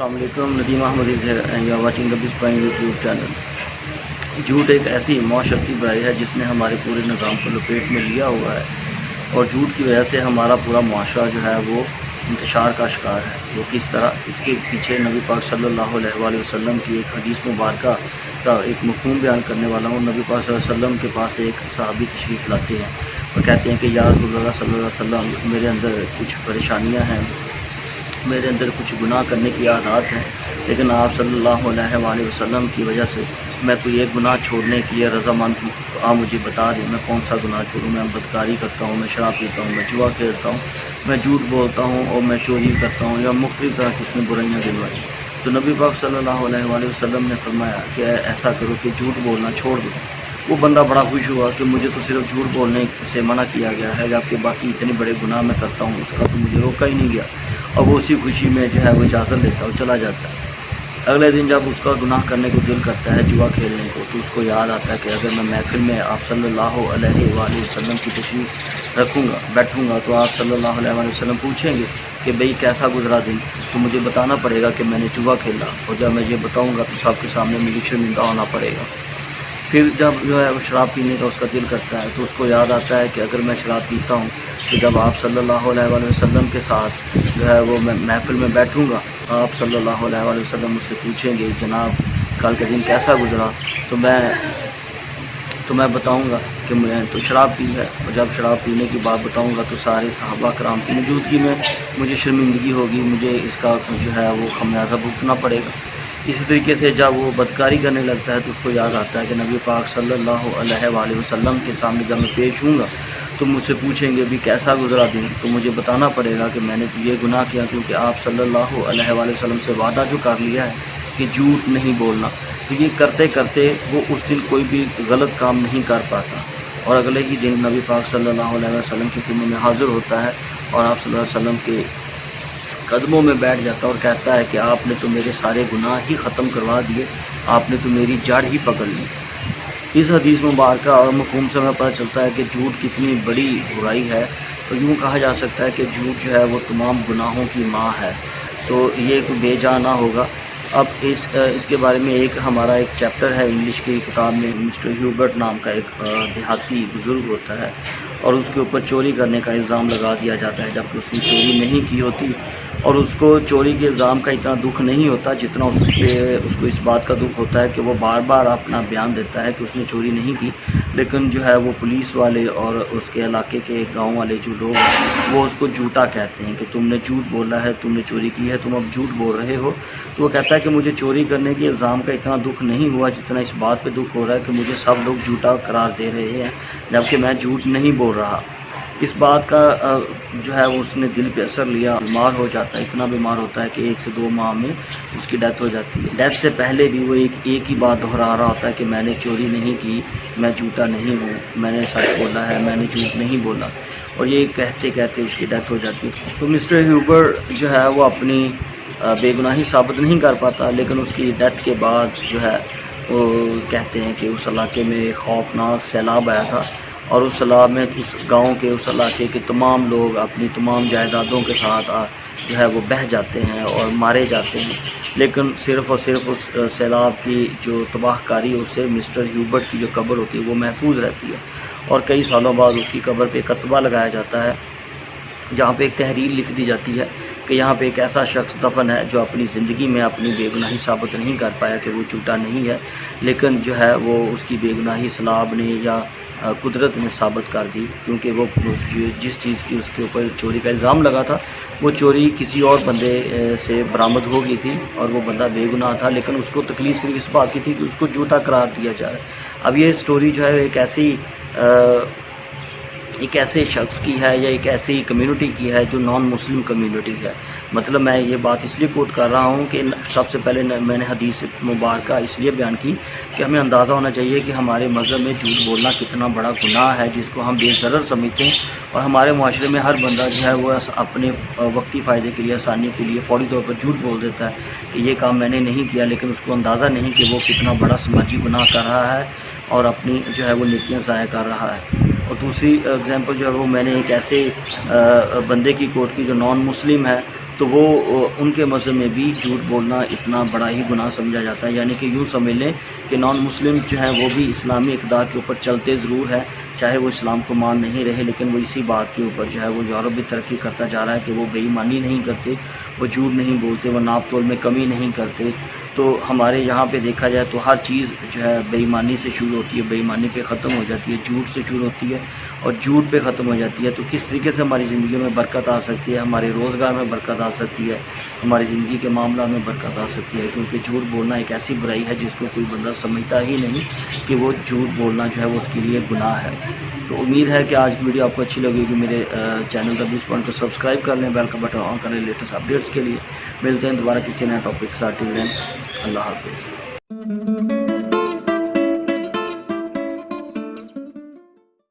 السلام علیکم. Nadeem Ahmad is here and you are watching the Bispine YouTube channel. جھوٹ ایک ایسی معاشرتی برائی ہے جس نے ہمارے پورے نظام کو لپیٹ میں لیا ہوا ہے، اور جھوٹ کی وجہ سے ہمارا پورا معاشرہ جو ہے وہ انتشار کا شکار ہے. وہ کس طرح؟ اس کے پیچھے نبی پاک صلی اللہ علیہ وآلہ وسلم کی ایک حدیث مبارکہ کا ایک مفہوم بیان کرنے والا ہوں. نبی پاک صلی اللہ علیہ وسلم کے پاس ایک صحابی تشریف لاتے ہیں اور کہتے ہیں کہ یا رسول اللہ صلی اللہ علیہ وسلم، میرے اندر کچھ پریشانیاں ہیں، میرے اندر کچھ گناہ کرنے کی عادات ہیں، لیکن آپ صلی اللہ علیہ وآلہ وسلم کی وجہ سے میں کوئی ایک گناہ چھوڑنے کے لیے رضامند ہوں. تو آپ مجھے بتا دیں میں کون سا گناہ چھوڑوں. میں بدکاری کرتا ہوں، میں شراب پیتا ہوں، میں جوا کھیلتا ہوں، میں جھوٹ بولتا ہوں، اور میں چوری کرتا ہوں، یا مختلف طرح کی اس نے برائیاں دلوائی. تو نبی پاک صلی اللہ علیہ وآلہ وسلم نے فرمایا کہ ایسا کرو کہ جھوٹ بولنا چھوڑ دو. وہ بندہ بڑا خوش ہوا کہ مجھے تو صرف جھوٹ بولنے سے منع کیا گیا ہے، جبکہ باقی اتنے بڑے گناہ میں کرتا ہوں اس کا تو مجھے روکا ہی نہیں گیا. اور وہ اسی خوشی میں جو ہے وہ اجازت لیتا اور چلا جاتا ہے. اگلے دن جب اس کا گناہ کرنے کو دل کرتا ہے، جوا کھیلنے کو، تو اس کو یاد آتا ہے کہ اگر میں محفل میں آپ صلی اللہ علیہ وآلہ وسلم کی تشریف رکھوں گا، بیٹھوں گا، تو آپ صلی اللہ علیہ وآلہ وسلم پوچھیں گے کہ بھئی کیسا گزرا دن، تو مجھے بتانا پڑے گا کہ میں نے جوا کھیلا. اور جب میں یہ بتاؤں گا تو سب کے سامنے مجھے شرمندہ ہونا پڑے گا. پھر جب جو ہے وہ شراب پینے کا اس کا دل کرتا ہے، تو اس کو یاد آتا ہے کہ اگر میں شراب پیتا ہوں تو جب آپ صلی اللہ علیہ وآلہ وسلم کے ساتھ جو ہے وہ میں محفل میں بیٹھوں گا، آپ صلی اللہ علیہ وآلہ وسلم مجھ سے پوچھیں گے جناب کل کا دن کیسا گزرا، تو میں بتاؤں گا کہ میں تو شراب پی ہے. اور جب شراب پینے کی بات بتاؤں گا تو سارے صحابہ کرام کی موجودگی میں مجھے شرمندگی ہوگی، مجھے اس کا جو ہے وہ خمیازہ بھگتنا پڑے گا. اسی طریقے سے جب وہ بدکاری کرنے لگتا ہے تو اس کو یاد آتا ہے کہ نبی پاک صلی اللہ علیہ وآلہ وسلم کے سامنے جب میں پیش ہوں گا تو مجھ سے پوچھیں گے بھی کیسا گزرا دن، تو مجھے بتانا پڑے گا کہ میں نے تو یہ گناہ کیا، کیونکہ آپ صلی اللہ علیہ وآلہ وسلم سے وعدہ جو کر لیا ہے کہ جھوٹ نہیں بولنا. تو یہ کرتے کرتے وہ اس دن کوئی بھی غلط کام نہیں کر پاتا، اور اگلے ہی دن نبی پاک صلی اللہ علیہ وسلم کی خدمت میں حاضر ہوتا ہے اور آپ صلی اللہ علیہ وسلم کے قدموں میں بیٹھ جاتا ہے اور کہتا ہے کہ آپ نے تو میرے سارے گناہ ہی ختم کروا دیے، آپ نے تو میری جڑ ہی پکڑ لی. اس حدیث مبارکہ اور مفہوم سے ہمیں پتہ چلتا ہے کہ جھوٹ کتنی بڑی برائی ہے. تو یوں کہا جا سکتا ہے کہ جھوٹ جو ہے وہ تمام گناہوں کی ماں ہے. تو یہ کوئی بے جا نہ ہوگا. اب اس کے بارے میں ہمارا ایک چیپٹر ہے انگلش کی کتاب میں. مسٹر ہیوبرٹ نام کا ایک دیہاتی بزرگ ہوتا ہے اور اس کے اوپر چوری کرنے کا الزام لگا دیا جاتا ہے، جبکہ اس نے چوری نہیں کی ہوتی. اور اس کو چوری کے الزام کا اتنا دکھ نہیں ہوتا جتنا اس کو اس بات کا دکھ ہوتا ہے کہ وہ بار بار اپنا بیان دیتا ہے کہ اس نے چوری نہیں کی، لیکن جو ہے وہ پولیس والے اور اس کے علاقے کے گاؤں والے جو لوگ ہیں وہ اس کو جھوٹا کہتے ہیں کہ تم نے جھوٹ بولا ہے، تم نے چوری کی ہے، تم اب جھوٹ بول رہے ہو. تو وہ کہتا ہے کہ مجھے چوری کرنے کے الزام کا اتنا دکھ نہیں ہوا جتنا اس بات پہ دکھ ہو رہا ہے کہ مجھے سب لوگ جھوٹا قرار دے رہے ہیں جبکہ میں جھوٹ نہیں بول رہا. اس بات کا جو ہے وہ اس نے دل پہ اثر لیا، بیمار ہو جاتا ہے، اتنا بیمار ہوتا ہے کہ 1 سے 2 ماہ میں اس کی ڈیتھ ہو جاتی ہے. ڈیتھ سے پہلے بھی وہ ایک ہی بات دہرا رہا ہوتا ہے کہ میں نے چوری نہیں کی، میں جھوٹا نہیں ہوں، میں نے سچ بولا ہے، میں نے جھوٹ نہیں بولا. اور یہ کہتے کہتے اس کی ڈیتھ ہو جاتی ہے. تو مسٹر ہیوبر جو ہے وہ اپنی بے گناہی ثابت نہیں کر پاتا، لیکن اس کی ڈیتھ کے بعد جو ہے وہ کہتے ہیں کہ اس علاقے میں ایک خوفناک سیلاب آیا تھا، اور اس سیلاب میں اس گاؤں کے، اس علاقے کے تمام لوگ اپنی تمام جائیدادوں کے ساتھ جو ہے وہ بہہ جاتے ہیں اور مارے جاتے ہیں. لیکن صرف اور صرف اس سیلاب کی جو تباہ کاری اس سے مسٹر ہیوبرٹ کی جو قبر ہوتی ہے وہ محفوظ رہتی ہے. اور کئی سالوں بعد اس کی قبر پہ کتبہ لگایا جاتا ہے جہاں پہ ایک تحریر لکھ دی جاتی ہے کہ یہاں پہ ایک ایسا شخص دفن ہے جو اپنی زندگی میں اپنی بے گناہی ثابت نہیں کر پایا کہ وہ جھوٹا نہیں ہے، لیکن جو ہے وہ اس کی بے گناہی سیلاب نے یا قدرت نے ثابت کر دی، کیونکہ وہ جس چیز کی اس کے اوپر چوری کا الزام لگا تھا وہ چوری کسی اور بندے سے برآمد ہو گئی تھی اور وہ بندہ بے گناہ تھا، لیکن اس کو تکلیف صرف اس بات کی تھی کہ اس کو جھوٹا قرار دیا جا رہا ہے. اب یہ سٹوری جو ہے ایک ایسے شخص کی ہے یا ایک ایسی کمیونٹی کی ہے جو نان مسلم کمیونٹی ہے. مطلب میں یہ بات اس لیے کوٹ کر رہا ہوں کہ سب سے پہلے میں نے حدیث مبارکہ اس لیے بیان کی کہ ہمیں اندازہ ہونا چاہیے کہ ہمارے مذہب میں جھوٹ بولنا کتنا بڑا گناہ ہے جس کو ہم بے ضرر سمجھتے ہیں، اور ہمارے معاشرے میں ہر بندہ جو ہے وہ اپنے وقتی فائدے کے لیے، آسانی کے لیے فوری طور پر جھوٹ بول دیتا ہے کہ یہ کام میں نے نہیں کیا، لیکن اس کو اندازہ نہیں کہ وہ کتنا بڑا سماجی گناہ کر رہا ہے اور اپنی جو ہے وہ نیکیاں ضائع کر رہا ہے. اور دوسری اگزامپل جو ہے وہ میں نے ایک ایسے بندے کی کوٹ کی جو نان مسلم ہے تو وہ ان کے مذہب میں بھی جھوٹ بولنا اتنا بڑا ہی گناہ سمجھا جاتا ہے، یعنی کہ یوں سمجھ لیں کہ نان مسلم جو ہیں وہ بھی اسلامی اقدار کے اوپر چلتے ضرور ہے، چاہے وہ اسلام کو مان نہیں رہے، لیکن وہ اسی بات کے اوپر جو ہے وہ یورپ بھی ترقی کرتا جا رہا ہے کہ وہ بے ایمانی نہیں کرتے، وہ جھوٹ نہیں بولتے، وہ ناپ تول میں کمی نہیں کرتے۔ تو ہمارے یہاں پہ دیکھا جائے تو ہر چیز جو ہے بے ایمانی سے شروع ہوتی ہے، بے ایمانی پہ ختم ہو جاتی ہے، جھوٹ سے شروع ہوتی ہے اور جھوٹ پہ ختم ہو جاتی ہے۔ تو کس طریقے سے ہماری زندگی میں برکت آ سکتی ہے، ہمارے روزگار میں برکت آ سکتی ہے، ہماری زندگی کے معاملات میں برکت آ سکتی ہے، کیونکہ جھوٹ بولنا ایک ایسی برائی ہے جس کو کوئی بندہ سمجھتا ہی نہیں کہ وہ جھوٹ بولنا جو ہے وہ اس کے لیے گناہ ہے۔ تو امید ہے کہ آج کی ویڈیو آپ کو اچھی لگے گی۔ میرے چینل کا بیس پوائنٹ کو سبسکرائب کر لیں، بیل کا بٹن آن کر لیں لیٹسٹ اپڈیٹس کے لیے۔ ملتے ہیں دوبارہ کسی نئے ٹاپک کے ساتھ، اللہ حافظ۔